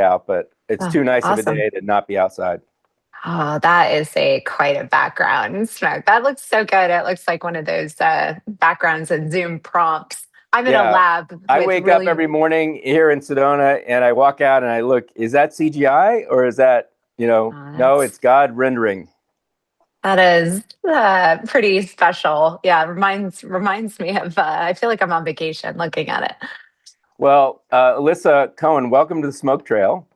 out, but it's Oh, too nice of a awesome. day to not be outside. Oh, that is a quite a background smoke. That looks so good. It looks like one of those backgrounds in Zoom prompts. I'm in a Yeah. lab I with wake up really, every morning here in Sedona and I walk out and I look, is that CGI or is that, no, that's it's God rendering. that is pretty special. Yeah, reminds me of. I feel like I'm on vacation looking at it. Well, Alyssa Cohen, welcome to the Smoke Trail.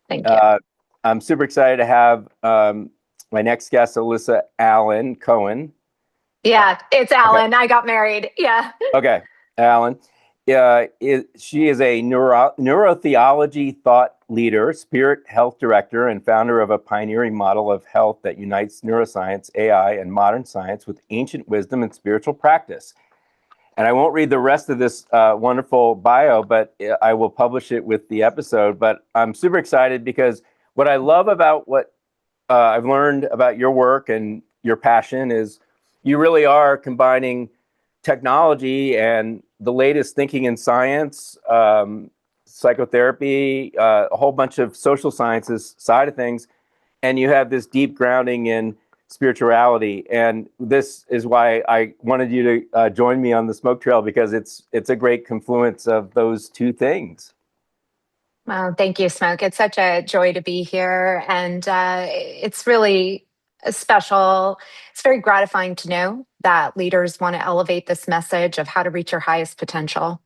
Thank you. Uh, I'm super excited to have my next guest, Alissa Allen Cohen. Yeah, it's Okay. Alan. I got married. Yeah. Okay, Alan. She is a neurotheology thought leader, spirit health director, and founder of a pioneering model of health that unites neuroscience, AI, and modern science with ancient wisdom and spiritual practice. And I won't read the rest of this wonderful bio, but I will publish it with the episode. But I'm super excited because what I love about what I've learned about your work and your passion is you really are combining technology and the latest thinking in science, psychotherapy, a whole bunch of social sciences side of things, and you have this deep grounding in spirituality. And this is why I wanted you to join me on the Smoke Trail, because it's a great confluence of those two things. Well, thank you, Smoke. It's such a joy to be here. And it's really special. It's very gratifying to know that leaders want to elevate this message of how to reach your highest potential.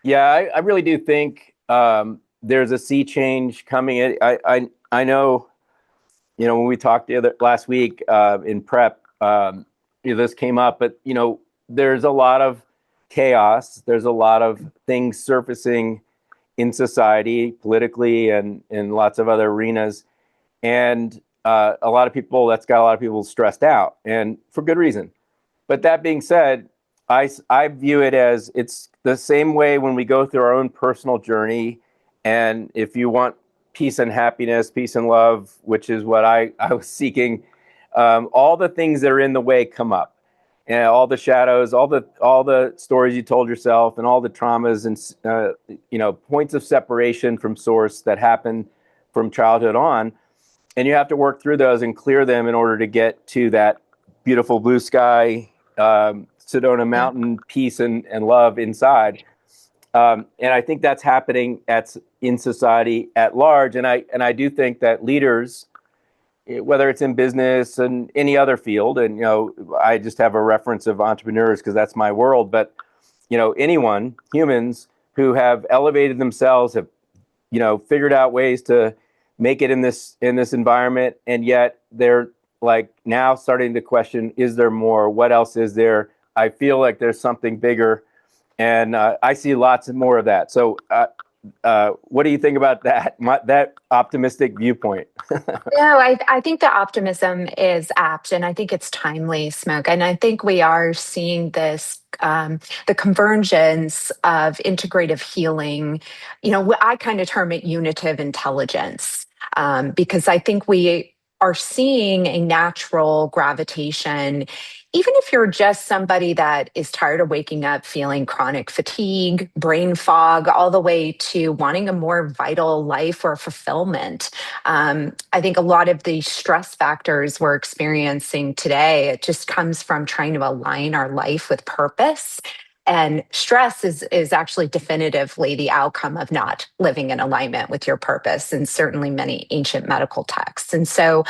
Yeah, I really do think there's a sea change coming. I know, when we talked last week in prep, this came up, but there's a lot of chaos. There's a lot of things surfacing in society, politically, and in lots of other arenas, and a lot of people that's got a lot of people stressed out, and for good reason. But that being said, I view it as it's the same way when we go through our own personal journey. And if you want peace and happiness, peace and love, which is what I was seeking, all the things that are in the way come up. And all the shadows, all the stories you told yourself, and all the traumas and points of separation from source that happen from childhood on, and you have to work through those and clear them in order to get to that beautiful blue sky, Sedona Yeah. mountain peace and love inside. And I think that's happening in society at large. And I do think that leaders, whether it's in business and any other field, and I just have a reference of entrepreneurs because that's my world, but anyone, humans who have elevated themselves, have figured out ways to make it in this environment, and yet they're like now starting to question, is there more? What else is there? I feel like there's something bigger, and I see lots more of that. So what do you think about that, that optimistic viewpoint? No, I think the optimism is apt and I think it's timely, Smoke. And I think we are seeing this, the convergence of integrative healing. I kind of term it unitive intelligence, because I think we are seeing a natural gravitation. Even if you're just somebody that is tired of waking up feeling chronic fatigue, brain fog, all the way to wanting a more vital life or fulfillment. I think a lot of the stress factors we're experiencing today, it just comes from trying to align our life with purpose. And stress is actually definitively the outcome of not living in alignment with your purpose, and certainly many ancient medical texts. And so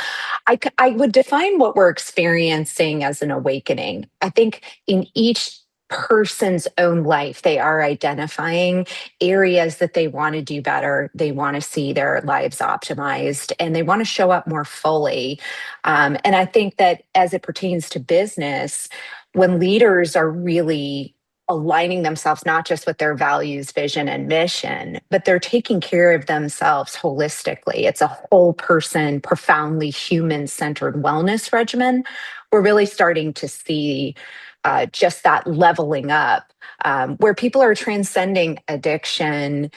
I would define what we're experiencing as an awakening. I think in each person's own life, they are identifying areas that they want to do better. They want to see their lives optimized and they want to show up more fully. And I think that as it pertains to business, when leaders are really aligning themselves not just with their values, vision, and mission, but they're taking care of themselves holistically. It's a whole person, profoundly human centered wellness regimen. We're really starting to see just that leveling up, where people are transcending addiction,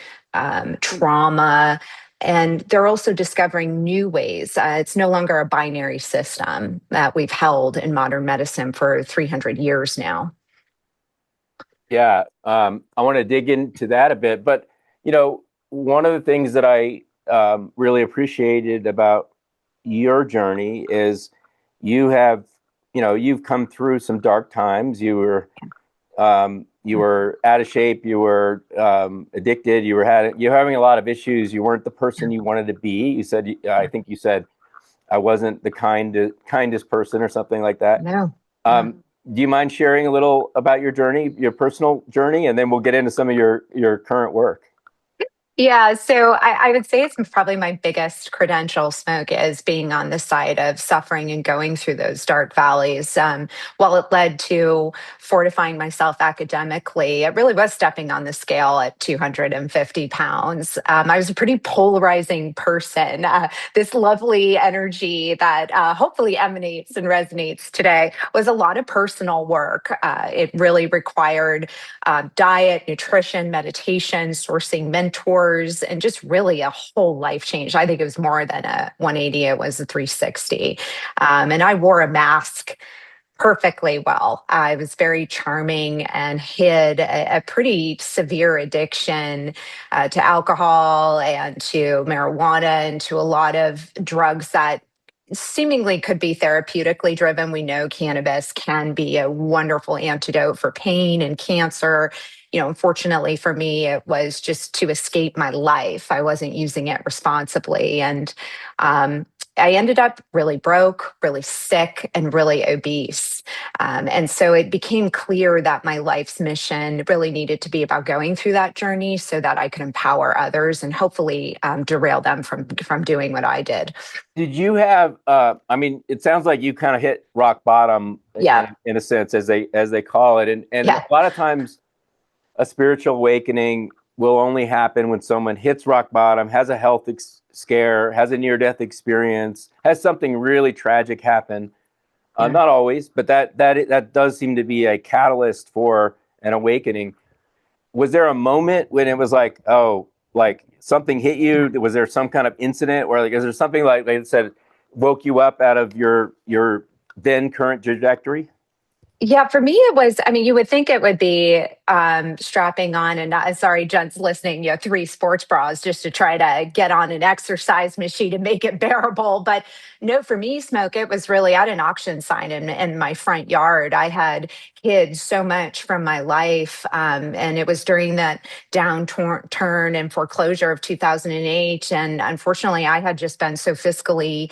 trauma, and they're also discovering new ways. It's no longer a binary system that we've held in modern medicine for 300 years now. Yeah, I want to dig into that a bit, but one of the things that I really appreciated about your journey is you have, you've come through some dark times. You were out of shape. You were addicted. You're having a lot of issues. You weren't the person you wanted to be. You said, I think you said, I wasn't the kindest person or something like that. No. Do you mind sharing a little about your journey, your personal journey, and then we'll get into some of your current work? Yeah, so I would say it's probably my biggest credential, Smoke, is being on the side of suffering and going through those dark valleys. While it led to fortifying myself academically, it really was stepping on the scale at 250 pounds. I was a pretty polarizing person. This lovely energy that hopefully emanates and resonates today was a lot of personal work. It really required diet, nutrition, meditation, sourcing mentors, and just really a whole life change. I think it was more than a 180, it was a 360. And I wore a mask perfectly well. I was very charming and hid a pretty severe addiction to alcohol and to marijuana and to a lot of drugs that seemingly could be therapeutically driven. We know cannabis can be a wonderful antidote for pain and cancer. Unfortunately for me, it was just to escape my life. I wasn't using it responsibly. And I ended up really broke, really sick, and really obese. And so it became clear that my life's mission really needed to be about going through that journey so that I could empower others and hopefully derail them from doing what I did. Did you have? I mean, it sounds like you kind of hit rock bottom, Yeah. in a sense, as they call it, and Yeah. a lot of times, a spiritual awakening will only happen when someone hits rock bottom, has a health scare, has a near-death experience, has something really tragic happen. Yeah. Not always, but that does seem to be a catalyst for an awakening. Was there a moment when it was like, oh, like something hit you? Was there some kind of incident, or like, is there something like I said, woke you up out of your then current trajectory? Yeah, for me, it was, I mean, you would think it would be strapping on and sorry, gents listening, 3 sports bras just to try to get on an exercise machine and make it bearable. But no, for me, Smoke, it was really at an auction sign in my front yard. I had hid so much from my life. And it was during that downturn and foreclosure of 2008. And unfortunately, I had just been so fiscally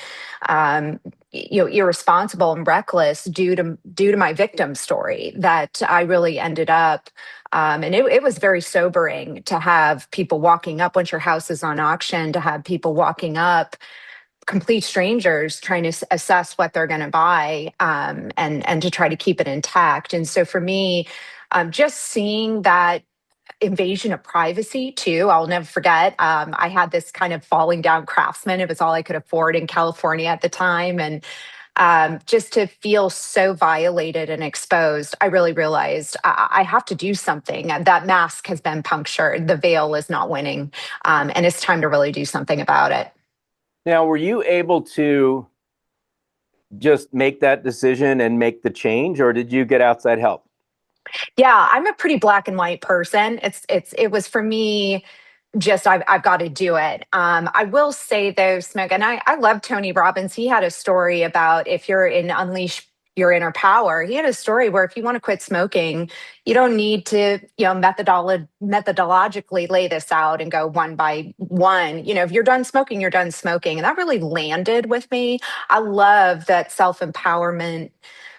irresponsible and reckless due to my victim story that I really ended up and it was very sobering to have people walking up once your house is on auction, to have people walking up, complete strangers, trying to assess what they're going to buy, and to try to keep it intact. And so for me, just seeing that invasion of privacy too. I'll never forget. I had this kind of falling down Craftsman. It was all I could afford in California at the time. And just to feel so violated and exposed, I really realized I have to do something. That mask has been punctured. The veil is not winning. And it's time to really do something about it. Now, were you able to just make that decision and make the change, or did you get outside help? Yeah, I'm a pretty black and white person. It was for me just I've got to do it. I will say though, Smeg, and I love Tony Robbins. He had a story about if you're in unleash your inner power. He had a story where if you want to quit smoking, you don't need to, methodologically lay this out and go one by one. If you're done smoking, you're done smoking. And that really landed with me. I love that self-empowerment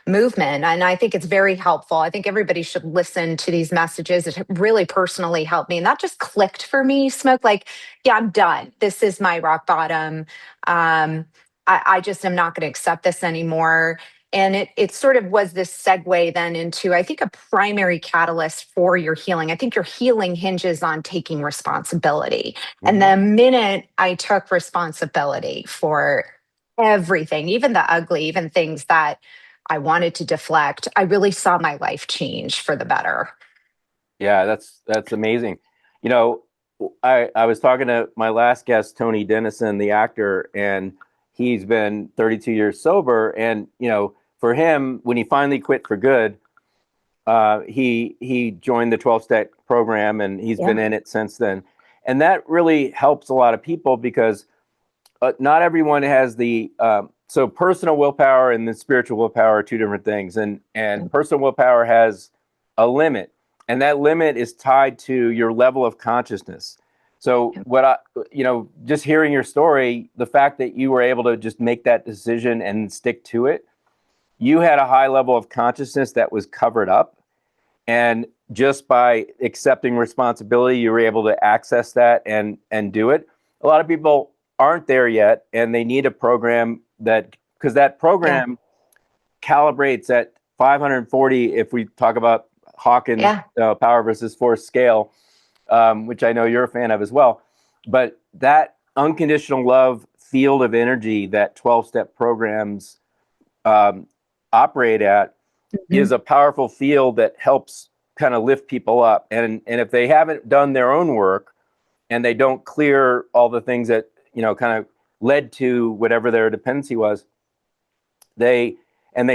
movement. And I think it's very helpful. I think everybody should listen to these messages. It really personally helped me. And that just clicked for me, Smoke. Like, yeah, I'm done. This is my rock bottom. I just am not going to accept this anymore. And it sort of was this segue then into, I think, a primary catalyst for your healing. I think your healing hinges on taking responsibility. Mm-hmm. And the minute I took responsibility for everything, even the ugly, even things that I wanted to deflect, I really saw my life change for the better. Yeah, that's amazing. I was talking to my last guest, Tony Dennison, the actor, and he's been 32 years sober. And for him, when he finally quit for good, he joined the 12-step program, and he's been in it since then. And that really helps a lot of people because not everyone has the so personal willpower and the spiritual willpower are two different things, and personal willpower has a limit, and that limit is tied to your level of consciousness. So what just hearing your story, the fact that you were able to just make that decision and stick to it, you had a high level of consciousness that was covered up, and just by accepting responsibility, you were able to access that and do it. A lot of people aren't there yet, and they need a program because that program calibrates at 540. If we talk about Hawkins power versus force scale, which I know you're a fan of as well, but that unconditional love field of energy that 12-step programs operate at is a powerful field that helps kind of lift people up. And if they haven't done their own work and they don't clear all the things that kind of led to whatever their dependency was, they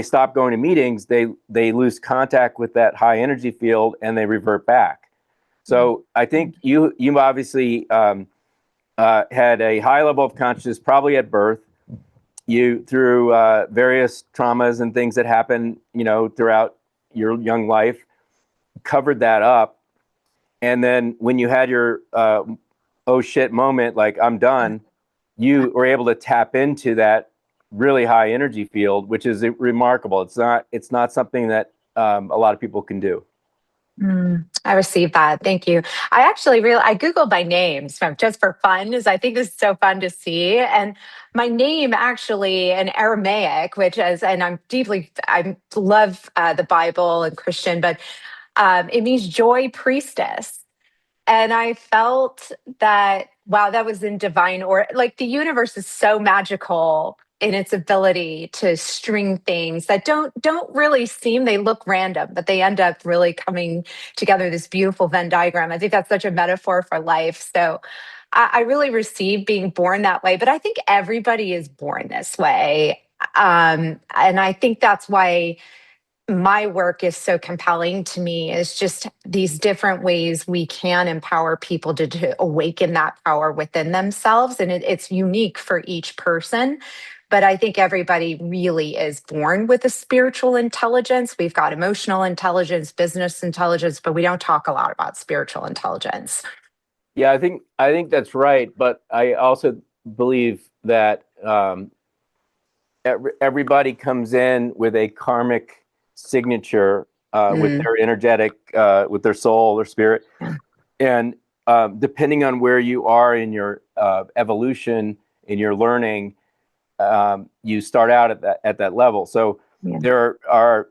stop going to meetings, they lose contact with that high energy field and they revert back. So I think you obviously had a high level of consciousness probably at birth. You through various traumas and things that happen throughout your young life, covered that up, and then when you had your oh shit moment, like I'm done, you were able to tap into that really high energy field, which is remarkable. It's not something that a lot of people can do. I received that. Thank you. I actually I Googled my name just for fun, because I think this is so fun to see. And my name actually in Aramaic, and I love the Bible and Christian, but it means joy priestess. And I felt that, wow, that was in divine, or like the universe is so magical in its ability to string things that don't really they look random, but they end up really coming together, this beautiful Venn diagram. I think that's such a metaphor for life. So I really received being born that way, but I think everybody is born this way. And I think that's why my work is so compelling to me, is just these different ways we can empower people to awaken that power within themselves. And it's unique for each person. But I think everybody really is born with a spiritual intelligence. We've got emotional intelligence, business intelligence, but we don't talk a lot about spiritual intelligence. Yeah, I think that's right. But I also believe that everybody comes in with a karmic signature with their energetic, with their soul or spirit. And depending on where you are in your evolution, in your learning, you start out at that level. So there are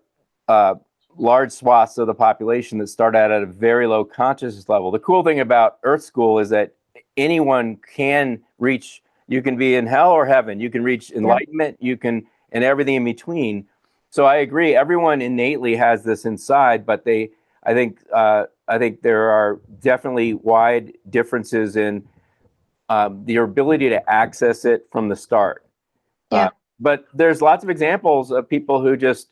large swaths of the population that start out at a very low consciousness level. The cool thing about Earth School is that anyone can reach. You can be in hell or heaven. You can reach enlightenment. You can, and everything in between. So I agree. Everyone innately has this inside, but I think there are definitely wide differences in your ability to access it from the start. But there's lots of examples of people who just,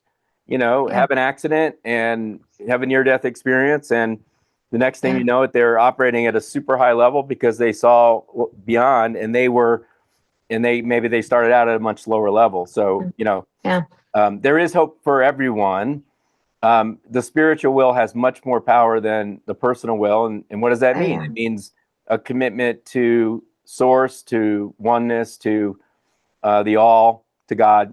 have an accident and have a near-death experience, and the next thing you know it, they're operating at a super high level because they saw beyond, and maybe they started out at a much lower level. So, there is hope for everyone. The spiritual will has much more power than the personal will. And what does that mean? It means a commitment to source, to oneness, to the all, to God.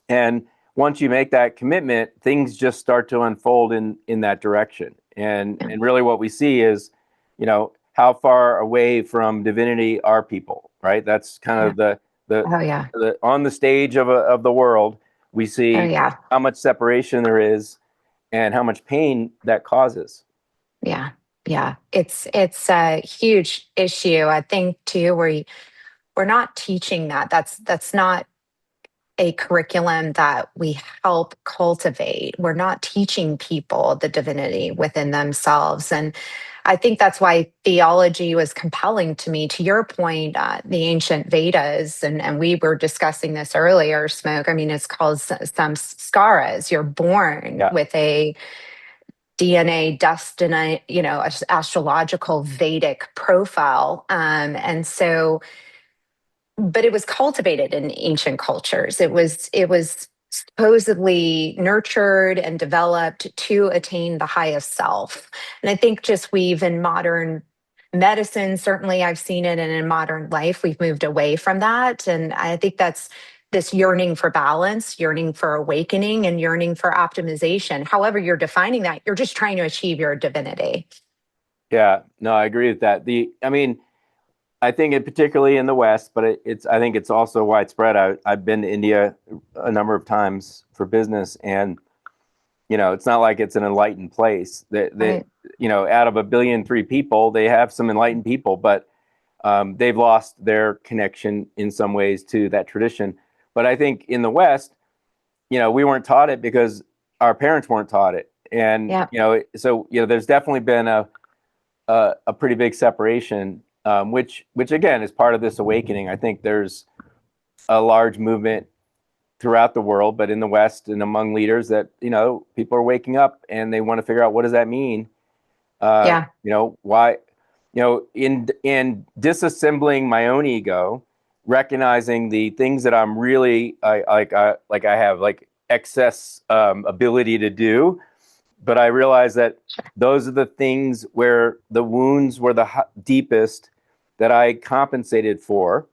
And once you make that commitment, things just start to unfold in that direction. And really what we see is, how far away from divinity are people, right? That's kind of the on the stage of the world, we see how much separation there is and how much pain that causes. Yeah. It's a huge issue, I think, too, where we're not teaching that. That's not a curriculum that we help cultivate. We're not teaching people the divinity within themselves. And I think that's why theology was compelling to me. To your point, the ancient Vedas, and we were discussing this earlier, Smoke. I mean, it's called samskaras. You're born with a DNA, destiny, astrological Vedic profile. And so, but it was cultivated in ancient cultures. It was supposedly nurtured and developed to attain the highest self. And I think just we've in modern medicine, certainly I've seen it, and in modern life, we've moved away from that. And I think that's this yearning for balance, yearning for awakening, and yearning for optimization. However, you're defining that, you're just trying to achieve your divinity. Yeah, no, I agree with that. I think it particularly in the West, but I think it's also widespread. I've been to India a number of times for business, and it's not like it's an enlightened place. Right. Out of 1.3 billion people, they have some enlightened people, but they've lost their connection in some ways to that tradition. But I think in the West, we weren't taught it because our parents weren't taught it, and Yeah. so there's definitely been a pretty big separation, which again is part of this awakening. I think there's a large movement throughout the world, but in the West and among leaders that people are waking up and they want to figure out, what does that mean? Yeah. Why? In disassembling my own ego, recognizing the things that I'm really I have like excess ability to do, but I realize that those are the things where the wounds were the deepest that I compensated for.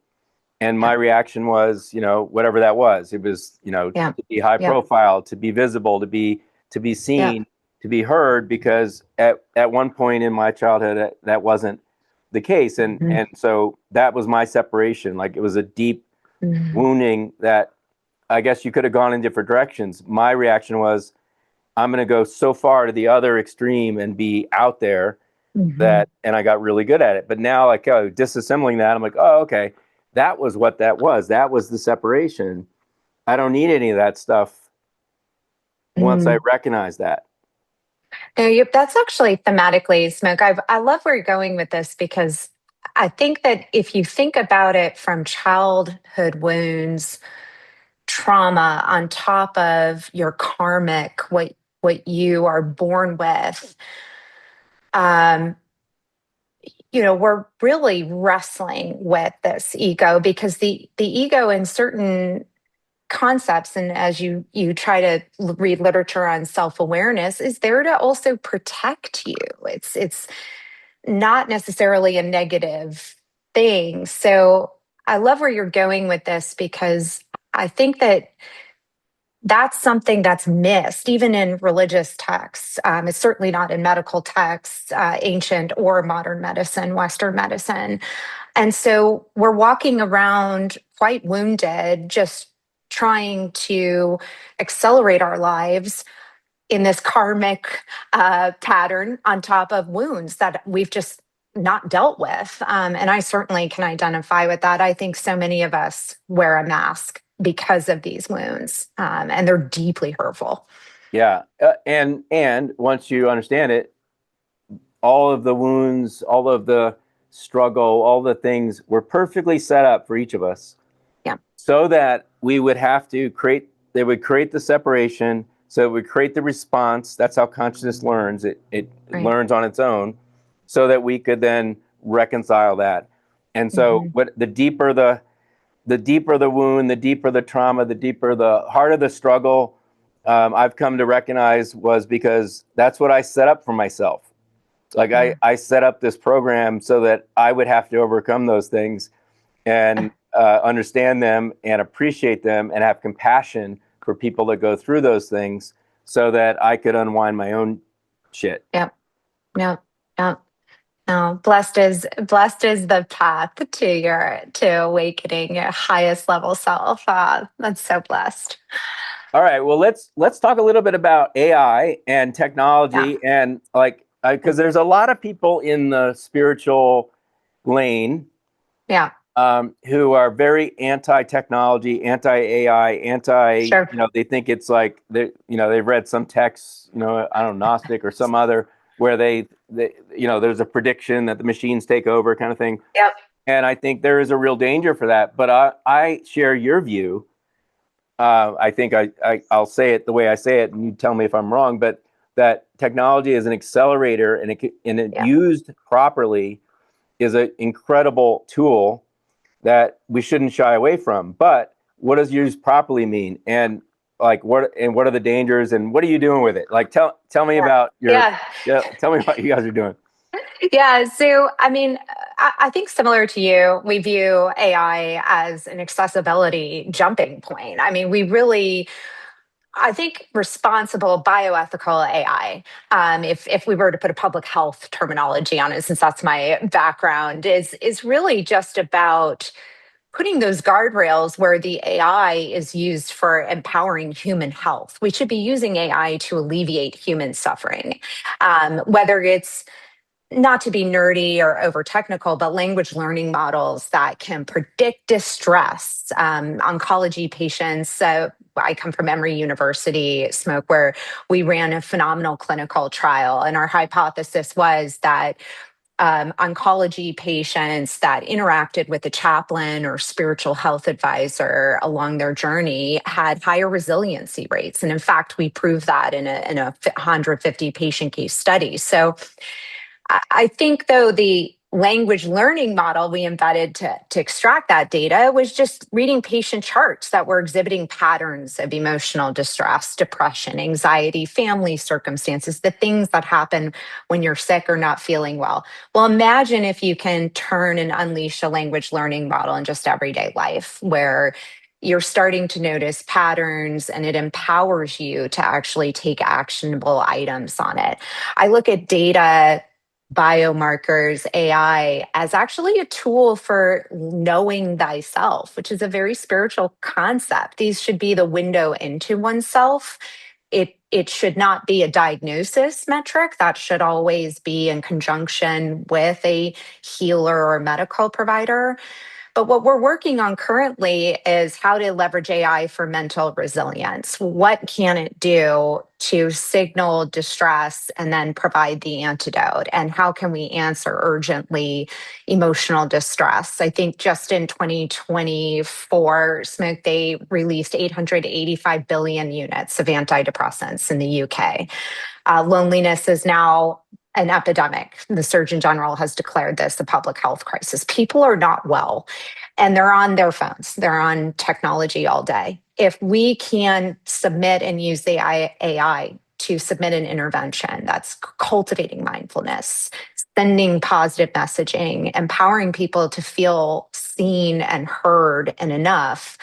And my reaction was, whatever that was. It was, Yeah. to be high Yeah. profile, to be visible, to be Yeah. seen, to be heard, because at one point in my childhood, that wasn't the case. And so that was my separation. Like, it was a deep wounding that I guess you could have gone in different directions. My reaction was, I'm going to go so far to the other extreme and be out there and I got really good at it. But now, like, disassembling that, I'm like, oh, okay, that was what that was. That was the separation. I don't need any of that stuff once I recognize that. No, that's actually thematically, Smoke. I love where you're going with this, because I think that if you think about it from childhood wounds, trauma on top of your karmic, what you are born with, um, we're really wrestling with this ego, because the ego in certain concepts, and as you try to read literature on self-awareness, is there to also protect you. It's not necessarily a negative thing. So I love where you're going with this, because I think that that's something that's missed even in religious texts. It's certainly not in medical texts, ancient or modern medicine, Western medicine. And so we're walking around quite wounded, just trying to accelerate our lives in this karmic pattern on top of wounds that we've just not dealt with. And I certainly can identify with that. I think so many of us wear a mask because of these wounds, and they're deeply hurtful. Yeah. And once you understand it, all of the wounds, all of the struggle, all the things were perfectly set up for each of us. Yeah. So that we would have to they would create the separation. So it would create the response. That's how consciousness learns. It Right. learns on its own, so that we could then reconcile that. And so the deeper the wound, the deeper the trauma, the deeper the harder the struggle, I've come to recognize was because that's what I set up for myself. Like, I set up this program so that I would have to overcome those things and understand them and appreciate them and have compassion for people that go through those things, so that I could unwind my own shit. Yep. Yep. Yep. No, blessed is the path to awakening your highest level self. That's so blessed. All right, well, let's talk a little bit about AI and technology, Yeah. and because there's a lot of people in the spiritual lane Yeah. who are very anti-technology, anti-AI, Sure. they think it's like they've read some text, I don't know, Gnostic or some other, where they there's a prediction that the machines take over, kind of thing. Yep. And I think there is a real danger for that. But I share your view. I think I'll say it the way I say it, and you tell me if I'm wrong. But that technology is an accelerator, and it used properly is an incredible tool that we shouldn't shy away from. But what does used properly mean? And like what are the dangers, and what are you doing with it? Like tell me about tell me what you guys are doing. Yeah. So, I mean, I think similar to you, we view AI as an accessibility jumping point. I mean, I think responsible bioethical AI, if we were to put a public health terminology on it, since that's my background, is really just about putting those guardrails where the AI is used for empowering human health. We should be using AI to alleviate human suffering, whether it's not to be nerdy or over technical, but language learning models that can predict distress. Oncology patients. So I come from Emory University, Smoke, where we ran a phenomenal clinical trial. And our hypothesis was that oncology patients that interacted with a chaplain or spiritual health advisor along their journey had higher resiliency rates. And in fact, we proved that in a 150 patient case study. So I think, though, the language learning model we embedded to extract that data was just reading patient charts that were exhibiting patterns of emotional distress, depression, anxiety, family circumstances, the things that happen when you're sick or not feeling well. Well, imagine if you can turn and unleash a language learning model in just everyday life where you're starting to notice patterns and it empowers you to actually take actionable items on it. I look at data, biomarkers, AI as actually a tool for knowing thyself, which is a very spiritual concept. These should be the window into oneself. It should not be a diagnosis metric. That should always be in conjunction with a healer or medical provider. But what we're working on currently is how to leverage AI for mental resilience. What can it do to signal distress and then provide the antidote? And how can we answer urgently emotional distress? I think just in 2024, Smoke, they released 885 billion units of antidepressants in the UK. Loneliness is now an epidemic. The Surgeon General has declared this a public health crisis. People are not well, and they're on their phones. They're on technology all day. If we can submit and use the AI to submit an intervention that's cultivating mindfulness, sending positive messaging, empowering people to feel seen and heard and enough,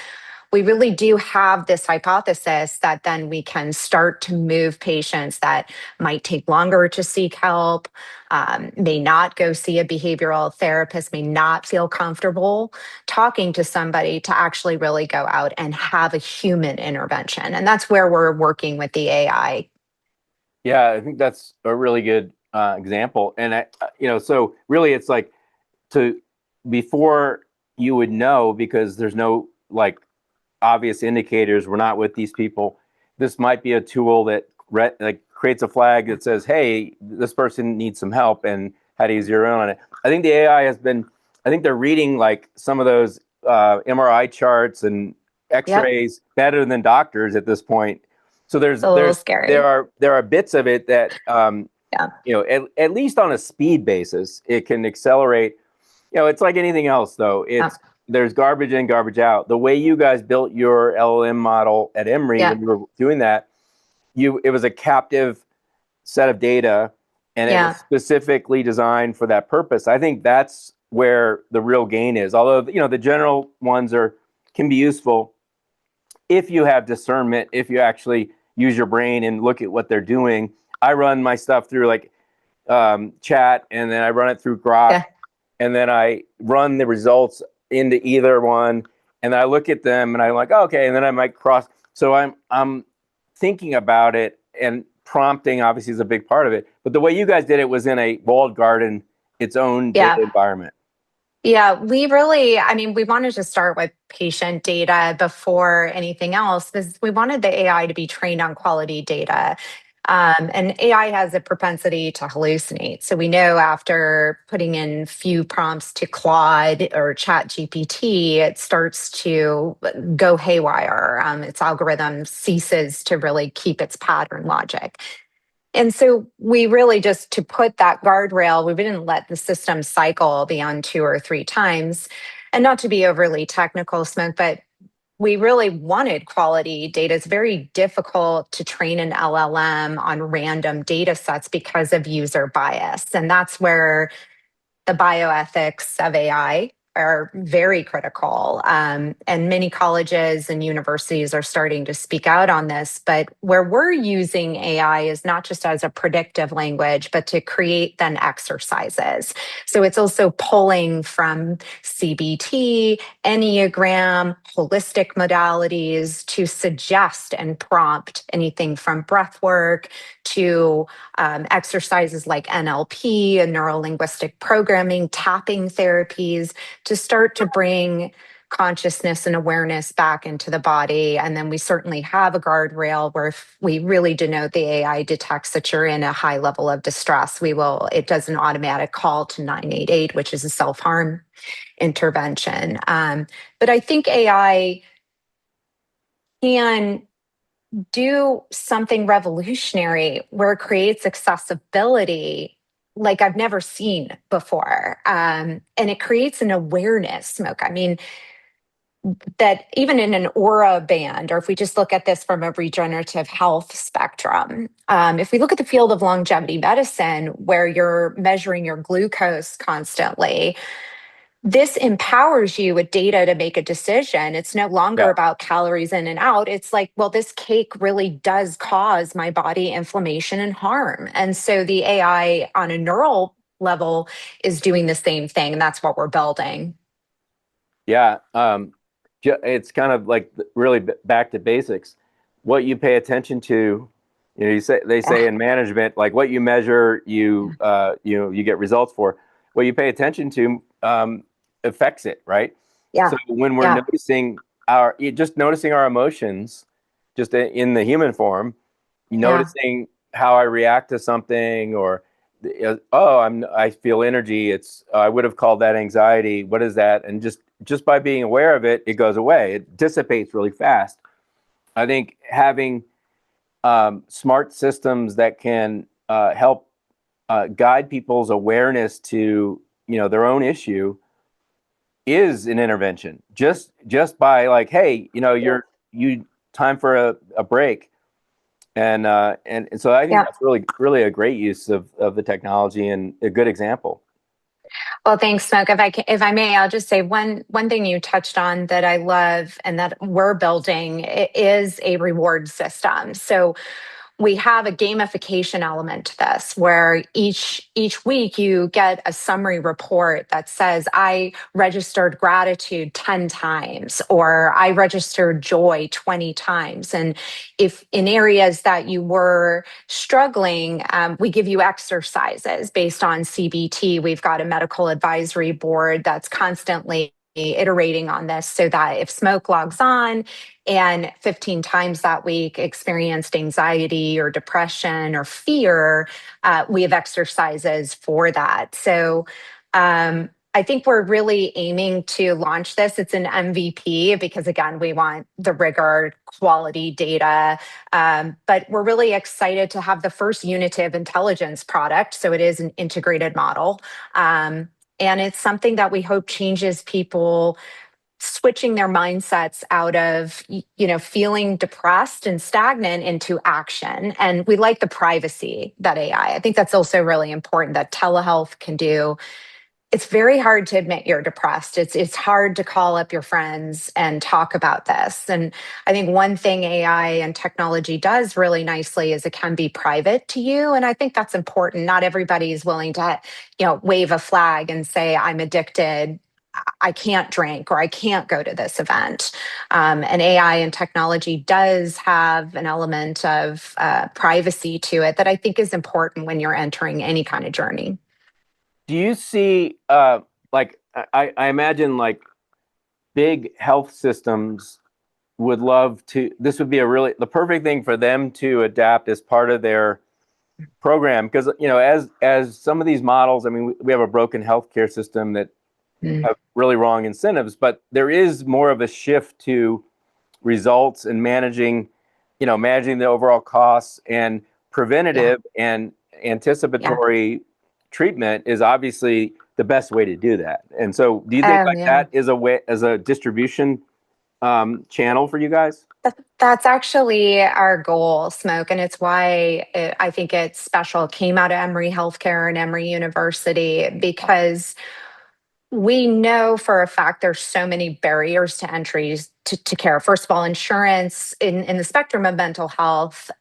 we really do have this hypothesis that then we can start to move patients that might take longer to seek help, may not go see a behavioral therapist, may not feel comfortable talking to somebody, to actually really go out and have a human intervention. And that's where we're working with the AI. Yeah, I think that's a really good example. And so really it's like before you would know, because there's no like obvious indicators, we're not with these people, this might be a tool that creates a flag that says, hey, this person needs some help, and how do you zero in on it? I think the AI I think they're reading like some of those MRI charts and x-rays better than doctors at this point. So It's a little scary. there are bits of it that at least on a speed basis, it can accelerate. It's like anything else, though. There's garbage in, garbage out. The way you guys built your LLM model at Emory when you were doing that, it was a captive set of data, and it was specifically designed for that purpose. I think that's where the real gain is. Although the general ones can be useful if you have discernment, if you actually use your brain and look at what they're doing. I run my stuff through like chat, and then I run it through Grok, and then I run the results into either one, and I look at them and I'm like, oh, okay, and then I might cross. So I'm thinking about it, and prompting obviously is a big part of it. But the way you guys did it was in a walled garden, its own data environment. Yeah, we wanted to start with patient data before anything else, because we wanted the AI to be trained on quality data. And AI has a propensity to hallucinate. So we know after putting in few prompts to Claude or Chat GPT, it starts to go haywire. Its algorithm ceases to really keep its pattern logic. And so we really just, to put that guardrail, we didn't let the system cycle beyond 2 or 3 times. And not to be overly technical, Smoke, but we really wanted quality data. It's very difficult to train an LLM on random data sets because of user bias. And that's where the bioethics of AI are very critical. And many colleges and universities are starting to speak out on this. But where we're using AI is not just as a predictive language, but to create then exercises. So it's also pulling from CBT, Enneagram, holistic modalities to suggest and prompt anything from breath work to exercises like NLP and neuro linguistic programming, tapping therapies to start to bring consciousness and awareness back into the body. And then we certainly have a guardrail where if we really denote the AI detects that you're in a high level of distress, it does an automatic call to 988, which is a self-harm intervention. But I think AI can do something revolutionary where it creates accessibility like I've never seen before. And it creates an awareness, Smoke. I mean, that even in an aura band, or if we just look at this from a regenerative health spectrum, if we look at the field of longevity medicine, where you're measuring your glucose constantly, this empowers you with data to make a decision. It's no longer about calories in and out. It's like, well, this cake really does cause my body inflammation and harm. And so the AI on a neural level is doing the same thing. And that's what we're building. Yeah. It's kind of like really back to basics. What you pay attention to, they say in management, like what you measure, you get results for. What you pay attention to affects it, right? Yeah. So when we're noticing our emotions, just in the human form, noticing how I react to something, or I feel energy. I would have called that anxiety. What is that? And just by being aware of it, it goes away. It dissipates really fast. I think having smart systems that can help guide people's awareness to their own issue is an intervention. Just by like, hey, you time for a break, and so I think that's really a great use of the technology and a good example. Well, thanks, Smoke. If I may, I'll just say one thing you touched on that I love and that we're building is a reward system. So we have a gamification element to this where each week you get a summary report that says I registered gratitude 10 times or I registered joy 20 times. And if in areas that you were struggling, we give you exercises based on CBT. We've got a medical advisory board that's constantly iterating on this so that if Smoke logs on and 15 times that week experienced anxiety or depression or fear, we have exercises for that. So I think we're really aiming to launch this. It's an MVP because, again, we want the rigor, quality data. But we're really excited to have the first unitive intelligence product. So it is an integrated model. And it's something that we hope changes people switching their mindsets out of feeling depressed and stagnant into action. And we like the privacy that I think that's also really important that telehealth can do. It's very hard to admit you're depressed. It's hard to call up your friends and talk about this. And I think one thing AI and technology does really nicely is it can be private to you. And I think that's important. Not everybody is willing to, wave a flag and say, I'm addicted, I can't drink, or I can't go to this event. And AI and technology does have an element of privacy to it that I think is important when you're entering any kind of journey. Do you see, like, I imagine like big health systems would love to, this would be the perfect thing for them to adapt as part of their program. Because, as some of these models, I mean, we have a broken healthcare system that have really wrong incentives, but there is more of a shift to results and managing the overall costs and preventative and anticipatory treatment is obviously the best way to do that. And so do you think that is a way, as a distribution channel for you guys? That's actually our goal, Smoke, and it's why I think it's special. It came out of Emory Healthcare and Emory University because we know for a fact there's so many barriers to entries to care. First of all, insurance in the spectrum of mental health,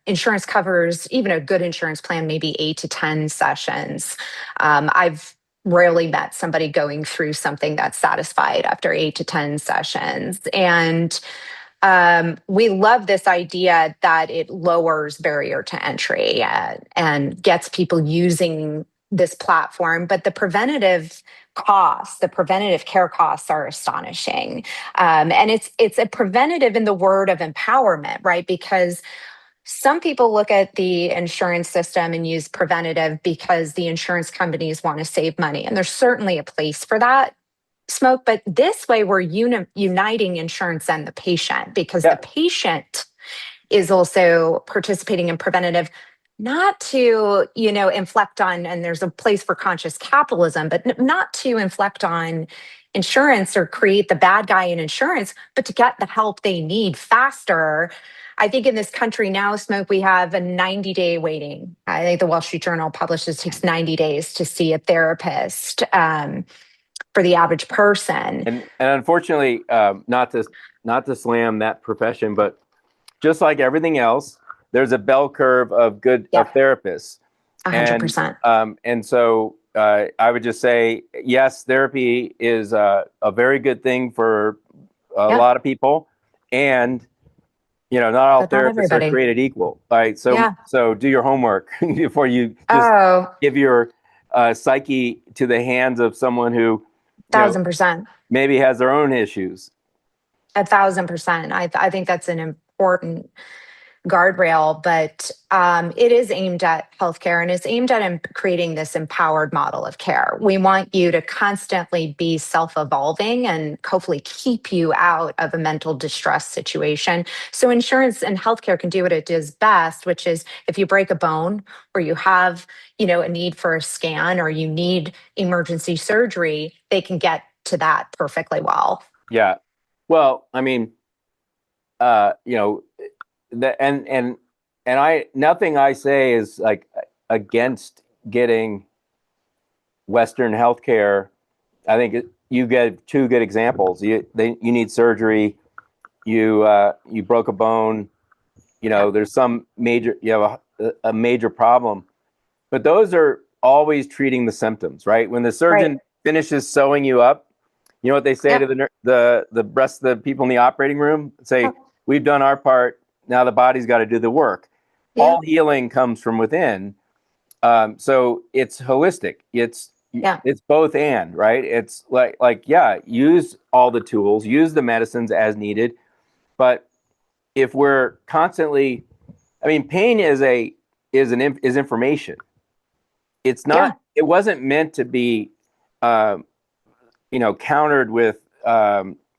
insurance covers, even a good insurance plan, maybe 8 to 10 sessions. I've rarely met somebody going through something that's satisfied after 8 to 10 sessions. And we love this idea that it lowers barrier to entry and gets people using this platform. But the preventative costs, the preventative care costs are astonishing. And it's a preventative in the word of empowerment, right? Because some people look at the insurance system and use preventative because the insurance companies want to save money. And there's certainly a place for that, Smoke. But this way, we're uniting insurance and the patient because the patient is also participating in preventative, not to, inflect on, and there's a place for conscious capitalism, but not to inflect on insurance or create the bad guy in insurance, but to get the help they need faster. I think in this country now, Smoke, we have a 90-day waiting. I think the Wall Street Journal publishes it takes 90 days to see a therapist for the average person. And unfortunately, not to slam that profession, but just like everything else, there's a bell curve of good of therapists. 100%. And so I would just say, yes, therapy is a very good thing for a lot of people. And, not all therapists are created equal. Right. So do your homework before you just give your psyche to the hands of someone who 1,000%. Maybe has their own issues. 1,000%. I think that's an important guardrail, but it is aimed at healthcare and it's aimed at creating this empowered model of care. We want you to constantly be self-evolving and hopefully keep you out of a mental distress situation. So insurance and healthcare can do what it does best, which is if you break a bone or you have, a need for a scan or you need emergency surgery, they can get to that perfectly well. Yeah. Well, I mean, nothing I say is like against getting Western healthcare. I think you get two good examples. You need surgery. You broke a bone. There's some major. You have a major problem, but those are always treating the symptoms, right? When the surgeon finishes sewing you up, you know what they say to the rest of the people in the operating room? Say, we've done our part. Now the body's got to do the work. Yeah. All healing comes from within. So it's holistic. It's both and, right? It's like use all the tools, use the medicines as needed. But if we're constantly, pain is information. It's not. It wasn't meant to be, countered with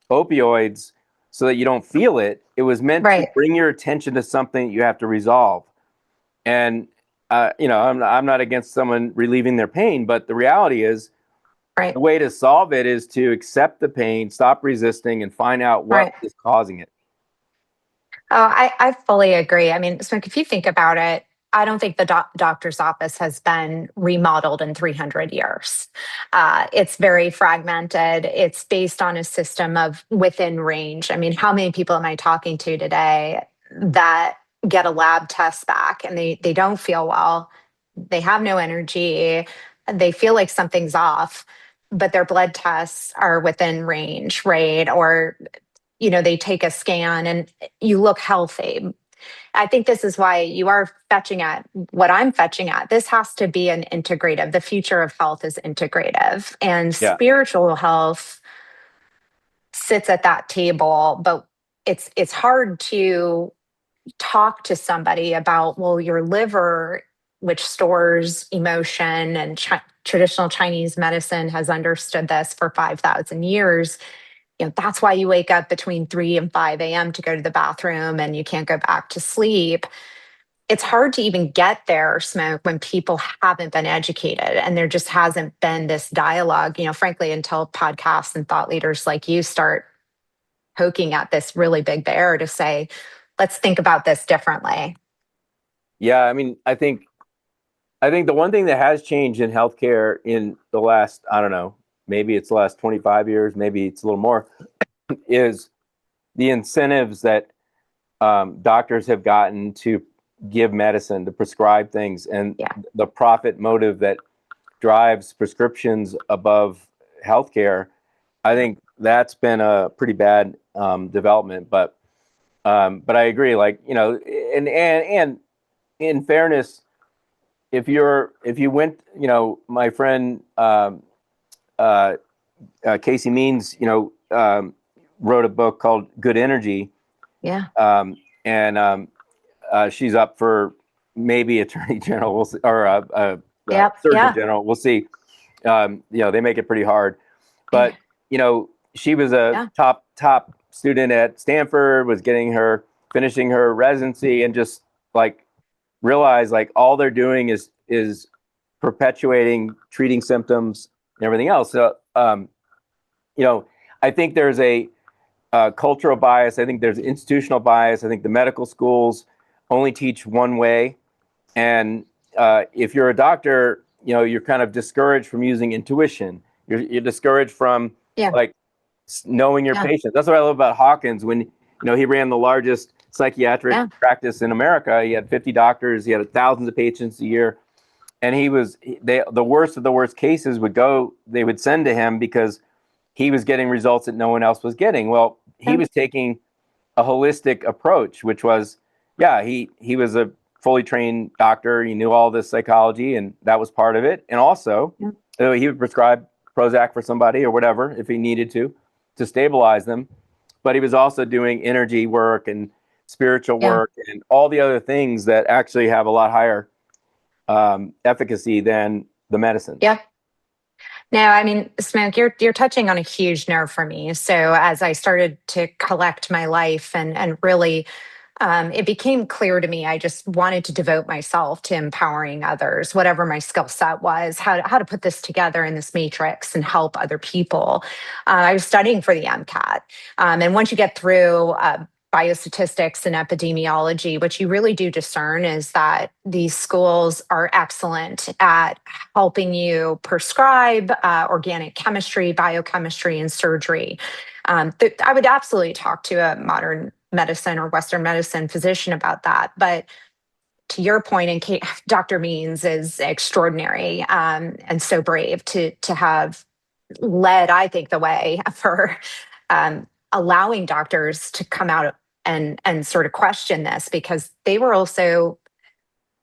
opioids so that you don't feel it. It was meant to bring your attention to something you have to resolve. And I'm not against someone relieving their pain, but the reality is, the way to solve it is to accept the pain, stop resisting, and find out what is causing it. Oh, I fully agree. Smoke, if you think about it, I don't think the doctor's office has been remodeled in 300 years. It's very fragmented. It's based on a system of within range. How many people am I talking to today that get a lab test back and they don't feel well, they have no energy, they feel like something's off, but their blood tests are within range, right? Or, they take a scan and you look healthy. I think this is why you are fetching at what I'm fetching at. This has to be an integrative. The future of health is integrative, and spiritual health sits at that table. But it's hard to talk to somebody about, well, your liver, which stores emotion, and traditional Chinese medicine has understood this for 5,000 years. That's why you wake up between 3 and 5 a.m. to go to the bathroom and you can't go back to sleep. it's hard to even get there, Smoke, when people haven't been educated and there just hasn't been this dialogue, frankly, until podcasts and thought leaders like you start poking at this really big bear to say, let's think about this differently. Yeah, I mean, I think the one thing that has changed in healthcare in the last, I don't know, maybe it's the last 25 years, maybe it's a little more, is the incentives that doctors have gotten to give medicine, to prescribe things, and the profit motive that drives prescriptions above healthcare. I think that's been a pretty bad development. But I agree, like, and in fairness, if you went, my friend Casey Means, wrote a book called Good Energy. Yeah. And she's up for maybe Attorney General, we'll see, or Surgeon General. We'll see. They make it pretty hard, but she was a top student at Stanford, was finishing her residency, and just like realized like all they're doing is perpetuating treating symptoms and everything else. So I think there's a cultural bias. I think there's institutional bias. I think the medical schools only teach one way, and if you're a doctor, you're kind of discouraged from using intuition. You're discouraged from like knowing your patient. That's what I love about Hawkins. When he ran the largest psychiatric practice in America, he had 50 doctors, he had thousands of patients a year, and the worst of the worst cases they would send to him because he was getting results that no one else was getting. Well, he was taking a holistic approach, which was, he was a fully trained doctor. He knew all this psychology, and that was part of it. And also, he would prescribe Prozac for somebody or whatever if he needed to stabilize them. But he was also doing energy work and spiritual work and all the other things that actually have a lot higher efficacy than the medicine. Yeah. No, I mean, Smoke, you're touching on a huge nerve for me. So as I started to collect my life and really, it became clear to me I just wanted to devote myself to empowering others, whatever my skill set was, how to put this together in this matrix and help other people. I was studying for the MCAT, and once you get through biostatistics and epidemiology, what you really do discern is that these schools are excellent at helping you prescribe organic chemistry, biochemistry, and surgery. I would absolutely talk to a modern medicine or Western medicine physician about that. But to your point, Dr. Means is extraordinary and so brave to have led, I think, the way for allowing doctors to come out and sort of question this, because they were also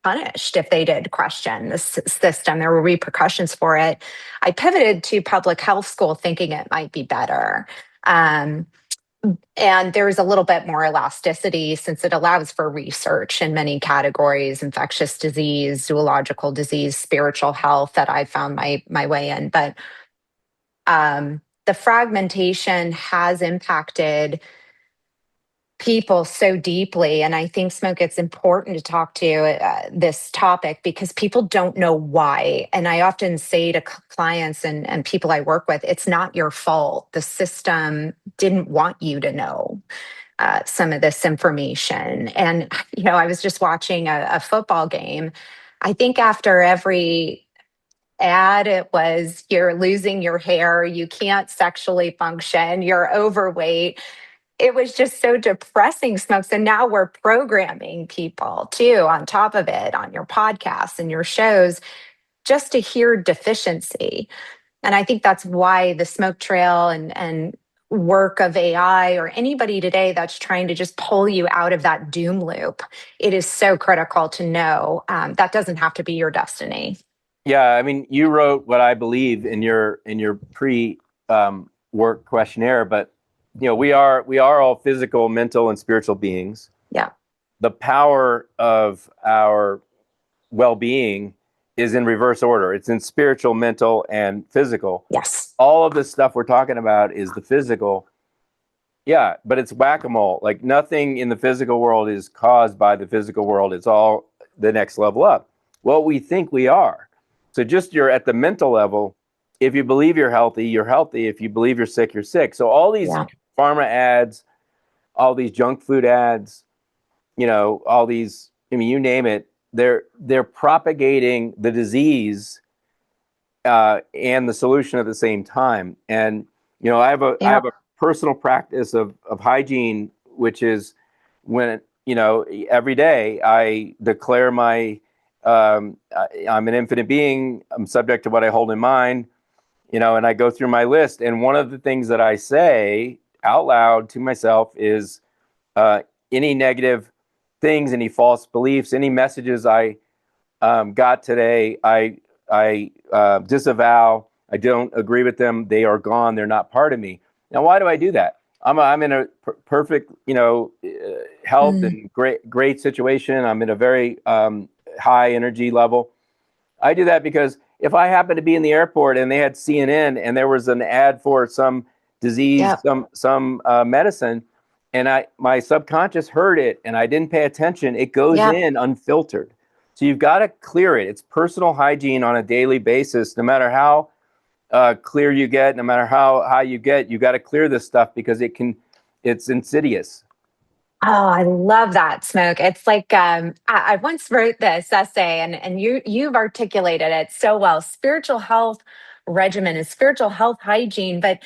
punished if they did question the system. There were repercussions for it. I pivoted to public health school thinking it might be better. And there's a little bit more elasticity since it allows for research in many categories: infectious disease, zoological disease, spiritual health, that I found my way in. But the fragmentation has impacted people so deeply. And I think, Smoke, it's important to talk to this topic because people don't know why. And I often say to clients and people I work with, it's not your fault. The system didn't want you to know some of this information. And, I was just watching a football game. I think after every ad, it was, you're losing your hair, you can't sexually function, you're overweight. It was just so depressing, Smokes. And now we're programming people too, on top of it, on your podcasts and your shows, just to hear deficiency. And I think that's why the smoke trail and work of AI or anybody today that's trying to just pull you out of that doom loop, it is so critical to know that doesn't have to be your destiny. Yeah, I mean, you wrote what I believe in your pre work questionnaire, but we are all physical, mental, and spiritual beings. Yeah. The power of our well-being is in reverse order. It's in spiritual, mental, and physical. Yes. All of this stuff we're talking about is the physical. Yeah, but it's whack-a-mole. Like nothing in the physical world is caused by the physical world. It's all the next level up? Well, we think we are. So just you're at the mental level. If you believe you're healthy, you're healthy. If you believe you're sick, you're sick. So all these pharma ads, all these junk food ads, all these, you name it, they're propagating the disease and the solution at the same time. And I have a personal practice of hygiene, which is when every day I declare I'm an infinite being. I'm subject to what I hold in mind, and I go through my list. And one of the things that I say out loud to myself is any negative things, any false beliefs, any messages I got today, I disavow. I don't agree with them. They are gone. They're not part of me. Now, why do I do that? I'm in a perfect, health and great situation. I'm in a very high energy level. I do that because if I happen to be in the airport and they had CNN and there was an ad for some disease, some medicine, and my subconscious heard it and I didn't pay attention, it goes in unfiltered. So you've got to clear it. It's personal hygiene on a daily basis. No matter how clear you get, no matter how you get, you got to clear this stuff because it's insidious. Oh, I love that, Smoke. It's like I once wrote this essay, and you've articulated it so well. Spiritual health regimen is spiritual health hygiene, but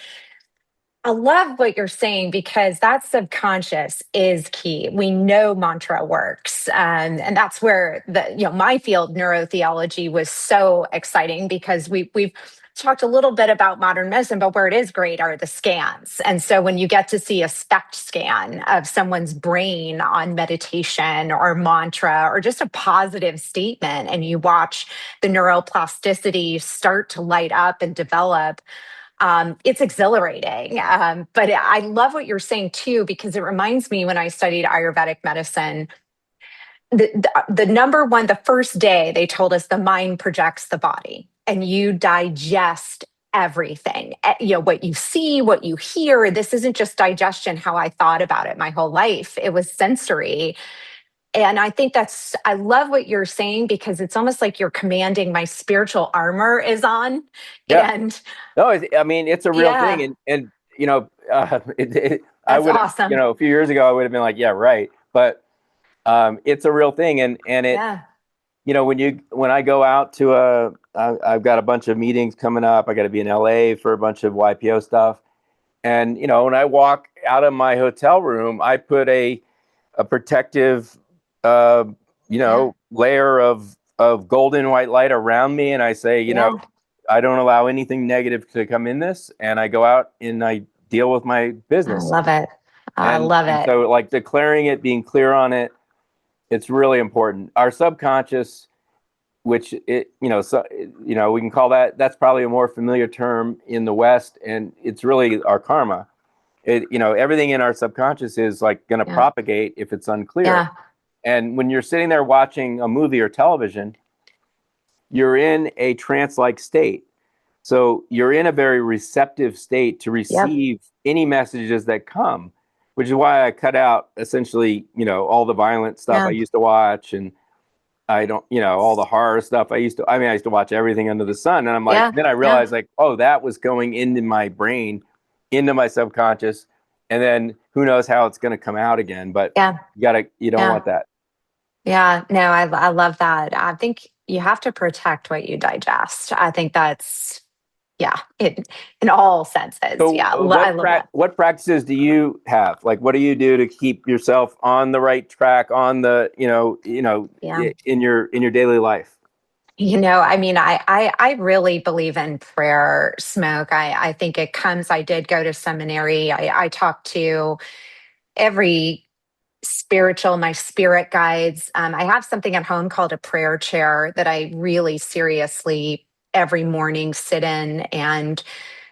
I love what you're saying because that subconscious is key. We know mantra works, and that's where my field, neurotheology, was so exciting because we've talked a little bit about modern medicine, but where it is great are the scans. And so when you get to see a SPECT scan of someone's brain on meditation or mantra or just a positive statement, and you watch the neuroplasticity start to light up and develop. It's exhilarating. But I love what you're saying too, because it reminds me when I studied Ayurvedic medicine, the number one, the first day they told us the mind projects the body and you digest everything. What you see, what you hear. This isn't just digestion, how I thought about it my whole life. It was sensory. And I think I love what you're saying because it's almost like you're commanding my spiritual armor is on. Yeah. And no, it's a real thing. And I would, awesome. a few years ago, I would have been like, yeah, right. But it's a real thing. And it, when I go out to I've got a bunch of meetings coming up. I got to be in LA for a bunch of YPO stuff. And, when I walk out of my hotel room, I put a protective, layer of golden white light around me. And I say, I don't allow anything negative to come in this. And I go out and I deal with my business. I love it. I love it. So like declaring it, being clear on it, it's really important. Our subconscious, which we can call that's probably a more familiar term in the West, and it's really our karma. Everything in our subconscious is like going to propagate if it's unclear. Yeah. And when you're sitting there watching a movie or television, you're in a trance-like state. So you're in a very receptive state to receive any messages that come, which is why I cut out essentially, all the violent stuff I used to watch, and I don't, all the horror stuff I used to watch everything under the sun. And I'm like, then I realized that was going into my brain, into my subconscious. And then who knows how it's going to come out again, but you don't want that. Yeah, no, I love that. I think you have to protect what you digest. I think that's, in all senses. So I love that. What practices do you have? Like, what do you do to keep yourself on the right track, on the, in your daily life? I really believe in prayer, Smoke. I think it comes, I did go to seminary. I talked to every my spirit guides. I have something at home called a prayer chair that I really seriously every morning sit in and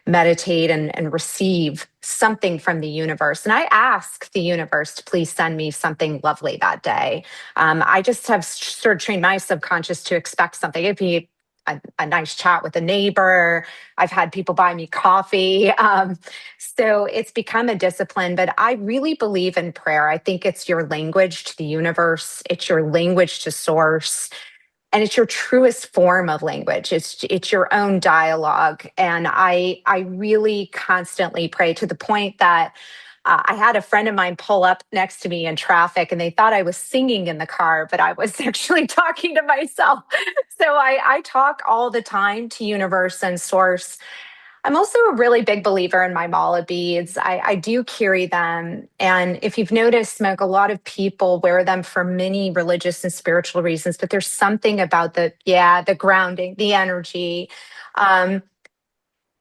meditate and receive something from the universe. And I ask the universe to please send me something lovely that day. I just have sort of trained my subconscious to expect something. If he a nice chat with a neighbor. I've had people buy me coffee. So it's become a discipline, but I really believe in prayer. I think it's your language to the universe. It's your language to source. And it's your truest form of language. It's your own dialogue. And I really constantly pray to the point that I had a friend of mine pull up next to me in traffic and they thought I was singing in the car, but I was actually talking to myself. So I talk all the time to universe and source. I'm also a really big believer in my mala beads. I do carry them. And if you've noticed, Smoke, a lot of people wear them for many religious and spiritual reasons, but there's something about the grounding, the energy. Um,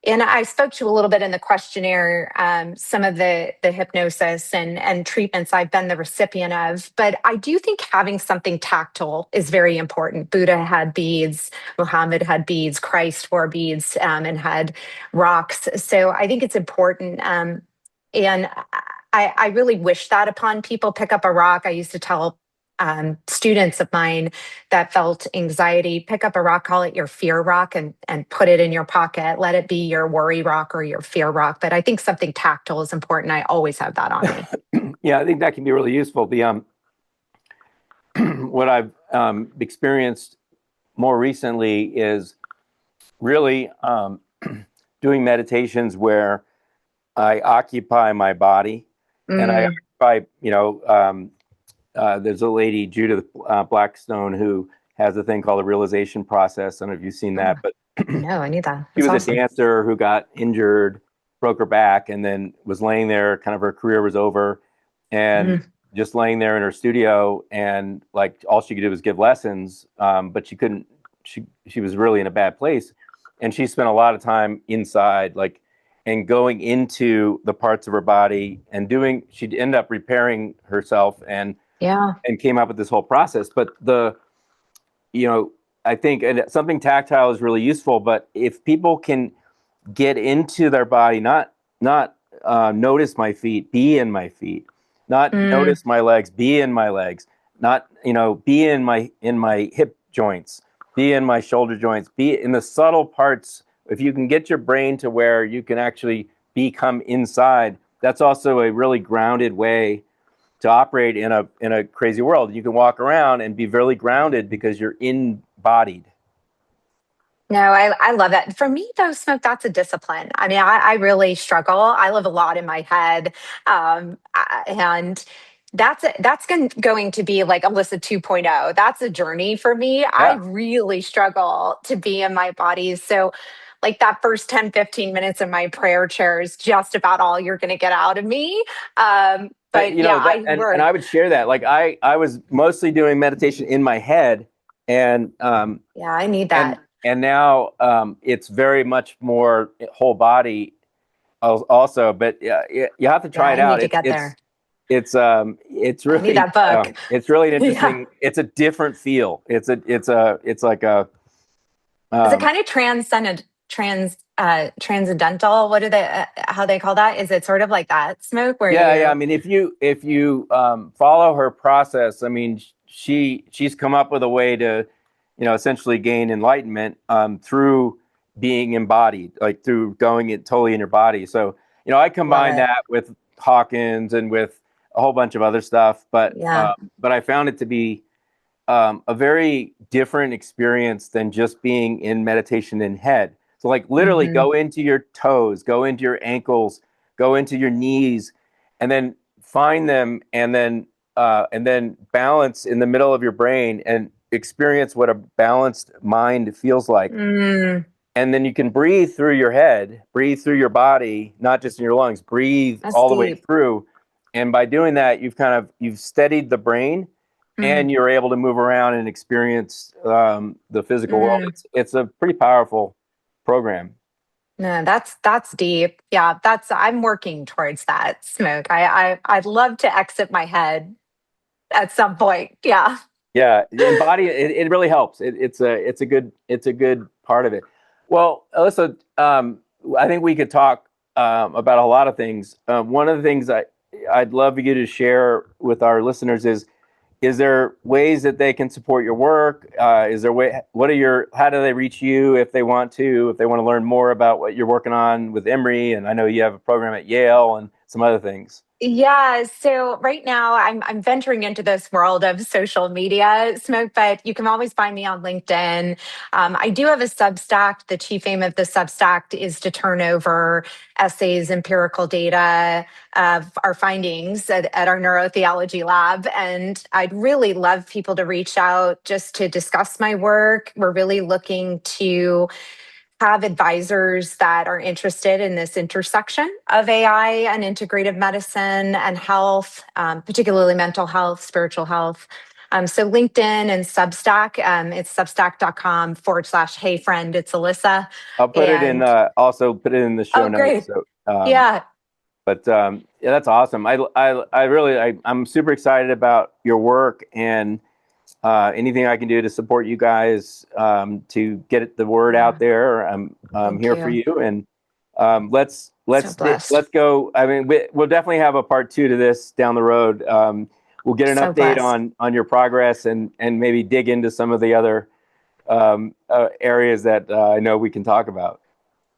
and I spoke to a little bit in the questionnaire, some of the hypnosis and treatments I've been the recipient of. But I do think having something tactile is very important. Buddha had beads, Muhammad had beads, Christ wore beads, and had rocks. So I think it's important. And I really wish that upon people. Pick up a rock. I used to tell students of mine that felt anxiety, pick up a rock, call it your fear rock, and put it in your pocket. Let it be your worry rock or your fear rock. But I think something tactile is important. I always have that on me. Yeah, I think that can be really useful. The what I've experienced more recently is really doing meditations where I occupy my body, and I occupy, there's a lady, Judith Blackstone, who has a thing called the realization process. I don't know if you've seen that, but No, I need that. she That's was awesome. a dancer who got injured, broke her back, and then was laying there, kind of her career was over, and just laying there in her studio, and like all she could do was give lessons, but she couldn't, she was really in a bad place. And she spent a lot of time inside, like, and going into the parts of her body and she'd end up repairing herself and came up with this whole process. But I think something tactile is really useful, but if people can get into their body, not notice my feet, be in my feet, not notice my legs, be in my legs, not, be in my hip joints, be in my shoulder joints, be in the subtle parts. If you can get your brain to where you can actually become inside, that's also a really grounded way to operate in a crazy world. You can walk around and be really grounded because you're embodied. No, I love that. For me, though, Smoke, that's a discipline. I mean, I really struggle. I live a lot in my head. And that's going to be like Alyssa 2.0. That's a journey for me. I Yeah. really struggle to be in my body. So, like that first 10, 15 minutes in my prayer chair is just about all you're going to get out of me. But yeah, I and work. I would share that. Like I was mostly doing meditation in my head, and Yeah, I need that. and now it's very much more whole body also. But yeah, you have to try Yeah, it I out. need to get there. It's I need really that book. it's really an Yeah. interesting. It's a different feel. It's like a Is it kind of transcendental? What do they how they call that? Is it sort of like that, Smoke, where yeah. I you mean, if you follow her process, I mean, she's come up with a way to, essentially gain enlightenment through being embodied, like through going it totally in your body. So, I love combine it? that with Hawkins and with a whole bunch of other stuff, but Yeah. I found it to be a very different experience than just being in meditation in head. So like literally Hmm. go into your toes, go into your ankles, go into your knees, and then find them, and then balance in the middle of your brain and experience what a balanced mind feels like. Mm, And then you can breathe through your head, breathe through your body, not just in your lungs, breathe that's all the way deep. through. And by doing that, you've steadied the brain, Mm, and you're able to move around and experience the physical world. mm. It's a pretty powerful program. No, that's deep. Yeah, I'm working towards that, Smoke. I'd love to exit my head at some point. Yeah. Yeah, and body it really helps. It's a good part of it. Well, Alyssa, I think we could talk about a lot of things. One of the things I'd love you to share with our listeners is is there ways that they can support your work? Is there how do they reach you if they want to learn more about what you're working on with Emory? And I know you have a program at Yale and some other things. Yeah, so right now I'm venturing into this world of social media, Smoke, but you can always find me on LinkedIn. I do have a Substack. The chief aim of the Substack is to turn over essays, empirical data of our findings at our neurotheology lab. And I'd really love people to reach out just to discuss my work. We're really looking to have advisors that are interested in this intersection of AI and integrative medicine and health, particularly mental health, spiritual health. So LinkedIn and Substack, it's substack.com/hey friend, it's Alissa. I'll put it in, And also put it in the show oh, notes. great. So, Yeah, but yeah, that's awesome. I'm super excited about your work, and anything I can do to support you guys to get the word yeah. out there. I'm Thank here for you. you, and So blessed. let's go. I mean, we'll definitely have a part 2 to this down the road. We'll get an So update blessed. on your progress, and maybe dig into some of the other areas that I know we can talk about.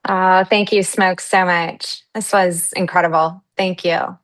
Thank you, Smoke, so much. This was incredible. Thank you.